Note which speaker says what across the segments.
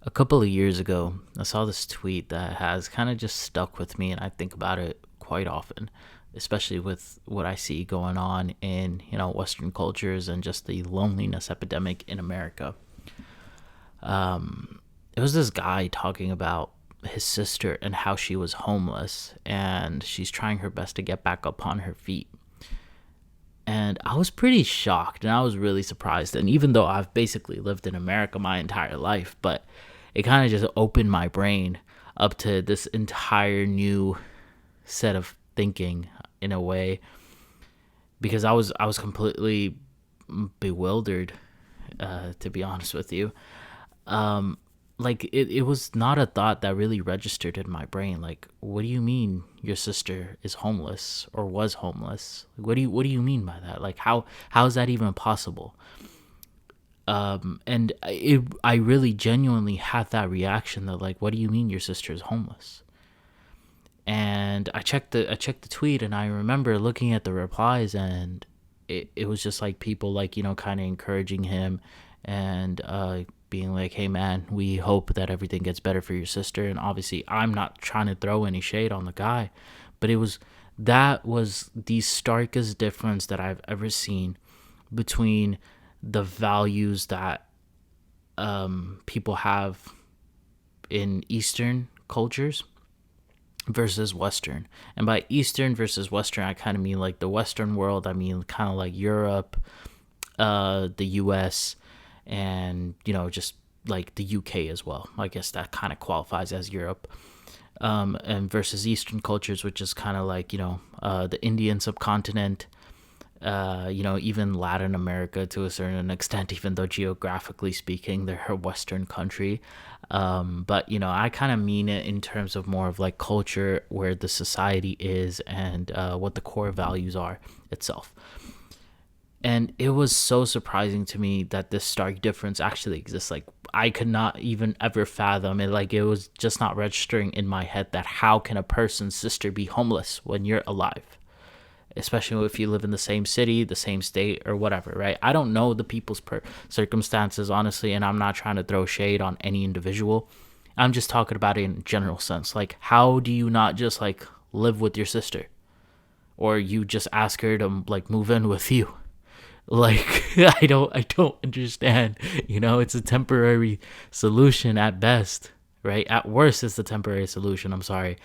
Speaker 1: A couple of years ago, I saw this tweet that has kind of just stuck with me, and I think about it quite often, especially with what I see going on in Western cultures and just the loneliness epidemic in America. It was this guy talking about his sister and how she was homeless, and she's trying her best to get back up on her feet. And I was pretty shocked and I was really surprised. And even though I've basically lived in America my entire life, but it kind of just opened my brain up to this entire new set of thinking in a way, because I was completely bewildered, to be honest with you. um it was not a thought that really registered in my brain. Like, what do you mean your sister is homeless or was homeless? Like, what do you mean by that? Like, how is that even possible? And I really genuinely had that reaction that, like, what do you mean your sister is homeless? And I checked the tweet, and I remember looking at the replies, and it was just like people, like, kind of encouraging him, and being like, hey man, we hope that everything gets better for your sister. And obviously I'm not trying to throw any shade on the guy, but that was the starkest difference that I've ever seen between the values that people have in Eastern cultures versus Western. And by Eastern versus Western, I kind of mean like the Western world. I mean kind of like Europe, the US, and just like the UK as well. I guess that kind of qualifies as Europe. And versus Eastern cultures, which is kind of like the Indian subcontinent, even Latin America to a certain extent, even though geographically speaking, they're a Western country. But, I kind of mean it in terms of more of like culture, where the society is, and what the core values are itself. And it was so surprising to me that this stark difference actually exists. Like, I could not even ever fathom it. Like, it was just not registering in my head that how can a person's sister be homeless when you're alive? Especially if you live in the same city, the same state, or whatever, right? I don't know the people's circumstances, honestly, and I'm not trying to throw shade on any individual. I'm just talking about it in general sense. Like, how do you not just like live with your sister, or you just ask her to like move in with you? Like, I don't understand. It's a temporary solution at best, right? At worst, it's a temporary solution. I'm sorry.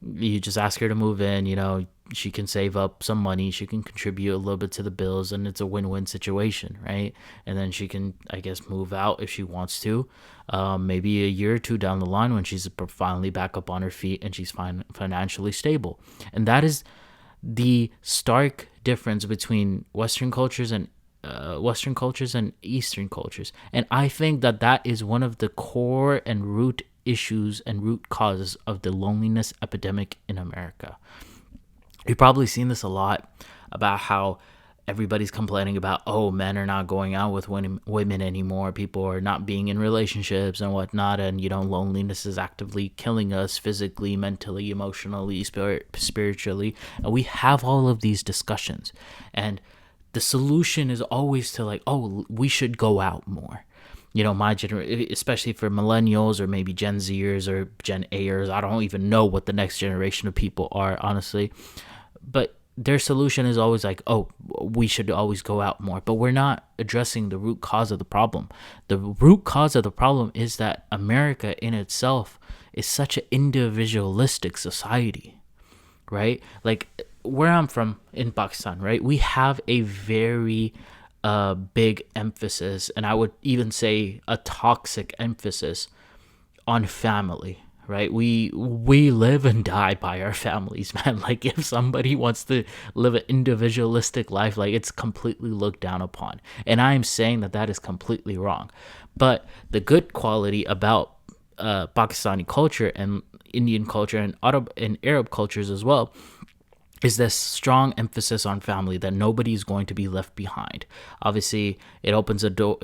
Speaker 1: You just ask her to move in. She can save up some money, she can contribute a little bit to the bills, and it's a win-win situation, right? And then she can, I guess, move out if she wants to, maybe a year or two down the line when she's finally back up on her feet and she's financially stable. And that is the stark difference between Western cultures and Eastern cultures. And I think that that is one of the core and root issues and root causes of the loneliness epidemic in America. You've probably seen this a lot about how everybody's complaining about, oh, men are not going out with women anymore. People are not being in relationships and whatnot. And, loneliness is actively killing us physically, mentally, emotionally, spiritually. And we have all of these discussions. And the solution is always to like, oh, we should go out more. My generation, especially for millennials or maybe Gen Zers or Gen A'ers, I don't even know what the next generation of people are, honestly. But their solution is always like, oh, we should always go out more. But we're not addressing the root cause of the problem. The root cause of the problem is that America in itself is such an individualistic society, right? Like, where I'm from in Pakistan, right? We have a very big emphasis, and I would even say a toxic emphasis on family, right? We live and die by our families, man. Like, if somebody wants to live an individualistic life, like, it's completely looked down upon. And I am saying that that is completely wrong. But the good quality about Pakistani culture and Indian culture and Arab cultures as well is this strong emphasis on family, that nobody's going to be left behind. Obviously, it opens the door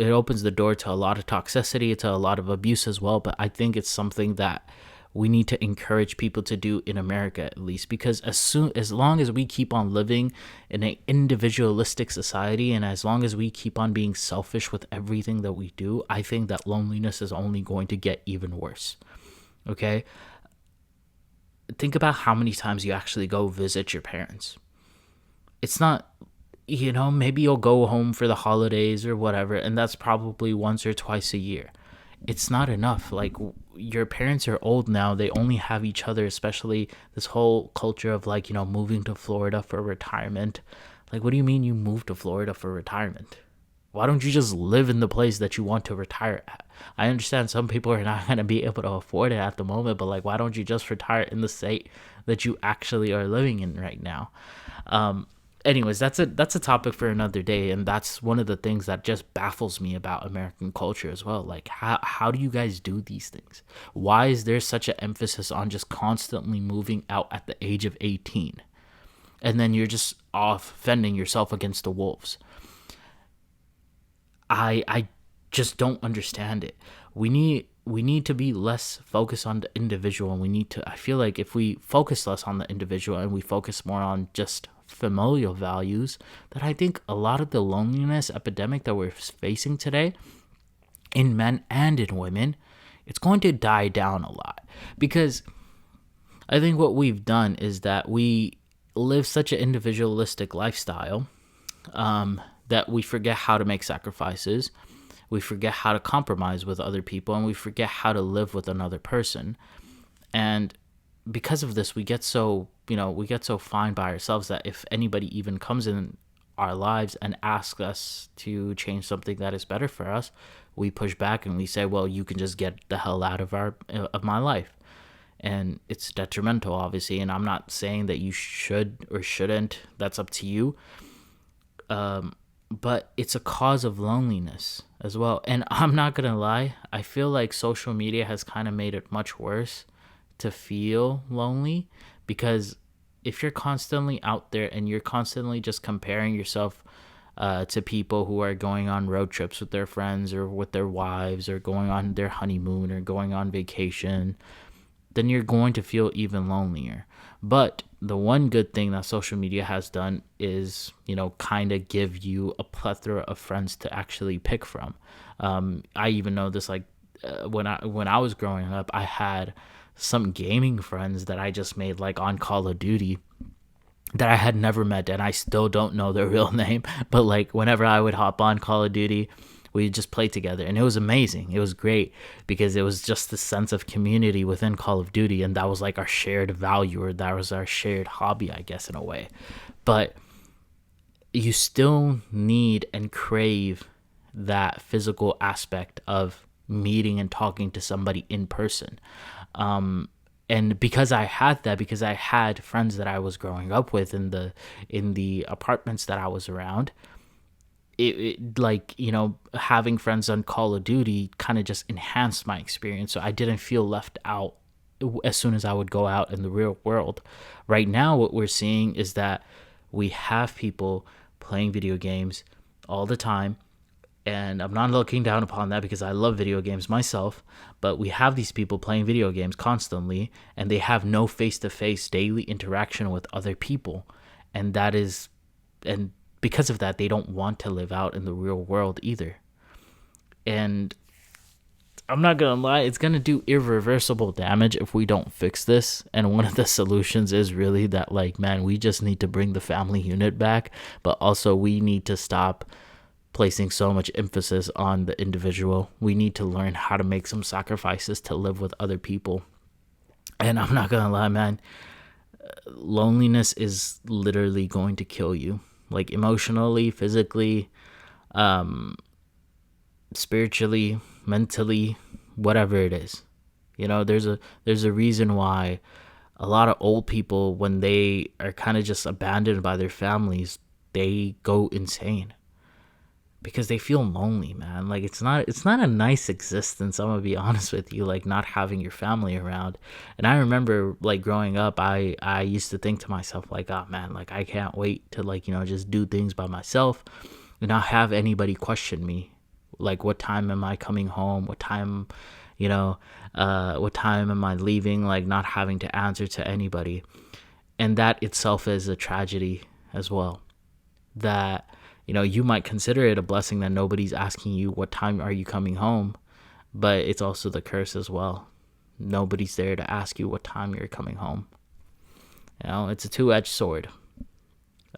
Speaker 1: to a lot of toxicity, to a lot of abuse as well, but I think it's something that we need to encourage people to do in America, at least, because as long as we keep on living in an individualistic society, and as long as we keep on being selfish with everything that we do, I think that loneliness is only going to get even worse. Okay? Think about how many times you actually go visit your parents. It's not, maybe you'll go home for the holidays or whatever, and that's probably once or twice a year. It's not enough. Like, your parents are old now. They only have each other, especially this whole culture of, like, moving to Florida for retirement. Like, what do you mean you moved to Florida for retirement? Why don't you just live in the place that you want to retire at? I understand some people are not going to be able to afford it at the moment, but, like, why don't you just retire in the state that you actually are living in right now? Anyways, that's a topic for another day, and that's one of the things that just baffles me about American culture as well. Like, how do you guys do these things? Why is there such an emphasis on just constantly moving out at the age of 18? And then you're just off fending yourself against the wolves. I just don't understand it. We need to be less focused on the individual, and I feel like if we focus less on the individual and we focus more on just familial values, that I think a lot of the loneliness epidemic that we're facing today in men and in women, it's going to die down a lot. Because I think what we've done is that we live such an individualistic lifestyle that we forget how to make sacrifices, we forget how to compromise with other people, and we forget how to live with another person. And because of this, we get so fine by ourselves that if anybody even comes in our lives and asks us to change something that is better for us, we push back and we say, well, you can just get the hell out of my life. And it's detrimental, obviously, and I'm not saying that you should or shouldn't. That's up to you. But it's a cause of loneliness as well. And I'm not gonna lie, I feel like social media has kind of made it much worse to feel lonely, because if you're constantly out there and you're constantly just comparing yourself to people who are going on road trips with their friends or with their wives or going on their honeymoon or going on vacation, then you're going to feel even lonelier. But the one good thing that social media has done is, kind of give you a plethora of friends to actually pick from. I even know this, like, when I was growing up, I had some gaming friends that I just made, like, on Call of Duty, that I had never met, and I still don't know their real name. But, like, whenever I would hop on Call of Duty, we just played together, and it was amazing. It was great because it was just the sense of community within Call of Duty, and that was like our shared value, or that was our shared hobby, I guess, in a way. But you still need and crave that physical aspect of meeting and talking to somebody in person. And because I had that, because I had friends that I was growing up with in the apartments that I was around, it like, having friends on Call of Duty kind of just enhanced my experience, so I didn't feel left out as soon as I would go out in the real world. Right now, what we're seeing is that we have people playing video games all the time, and I'm not looking down upon that because I love video games myself, but we have these people playing video games constantly, and they have no face-to-face daily interaction with other people, and because of that, they don't want to live out in the real world either. And I'm not gonna lie, it's gonna do irreversible damage if we don't fix this. And one of the solutions is really that, like, man, we just need to bring the family unit back, but also we need to stop placing so much emphasis on the individual. We need to learn how to make some sacrifices to live with other people. And I'm not gonna lie, man, loneliness is literally going to kill you. Like, emotionally, physically, spiritually, mentally, whatever it is. There's a reason why a lot of old people, when they are kind of just abandoned by their families, they go insane. Because they feel lonely, man. Like, it's not a nice existence, I'm gonna be honest with you, like, not having your family around. And I remember, like, growing up, I used to think to myself, like, oh man, like, I can't wait to, like, just do things by myself and not have anybody question me, like, what time am I coming home, what time What time am I leaving, like not having to answer to anybody. And that itself is a tragedy as well. That, you might consider it a blessing that nobody's asking you what time are you coming home, but it's also the curse as well. Nobody's there to ask you what time you're coming home. It's a two-edged sword.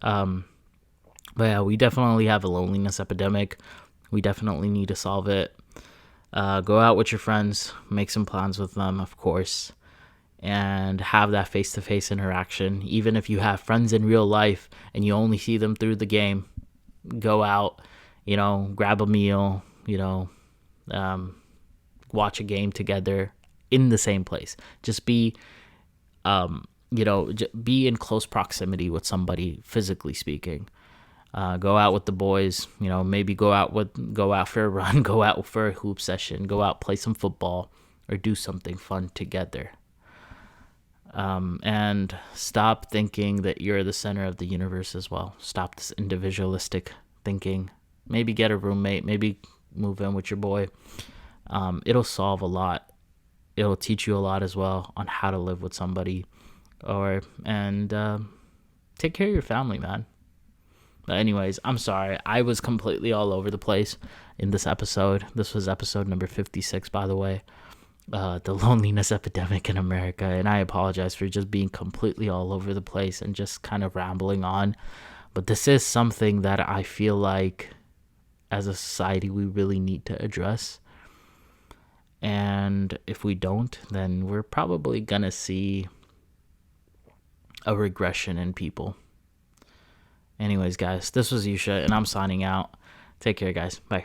Speaker 1: But yeah, we definitely have a loneliness epidemic. We definitely need to solve it. Go out with your friends, make some plans with them, of course, and have that face-to-face interaction. Even if you have friends in real life and you only see them through the game, go out, grab a meal, watch a game together in the same place. Just be, be in close proximity with somebody, physically speaking. Go out with the boys, maybe go out for a run, go out for a hoop session, go out, play some football, or do something fun together. And stop thinking that you're the center of the universe as well. Stop this individualistic thinking. Maybe get a roommate, maybe move in with your boy. It'll solve a lot. It'll teach you a lot as well on how to live with somebody, and take care of your family, man. But anyways, I'm sorry. I was completely all over the place in this episode. This was episode number 56, by the way. The loneliness epidemic in America. And I apologize for just being completely all over the place and just kind of rambling on. But this is something that I feel like as a society we really need to address. And if we don't, then we're probably going to see a regression in people. Anyways, guys, this was Yusha, and I'm signing out. Take care, guys. Bye.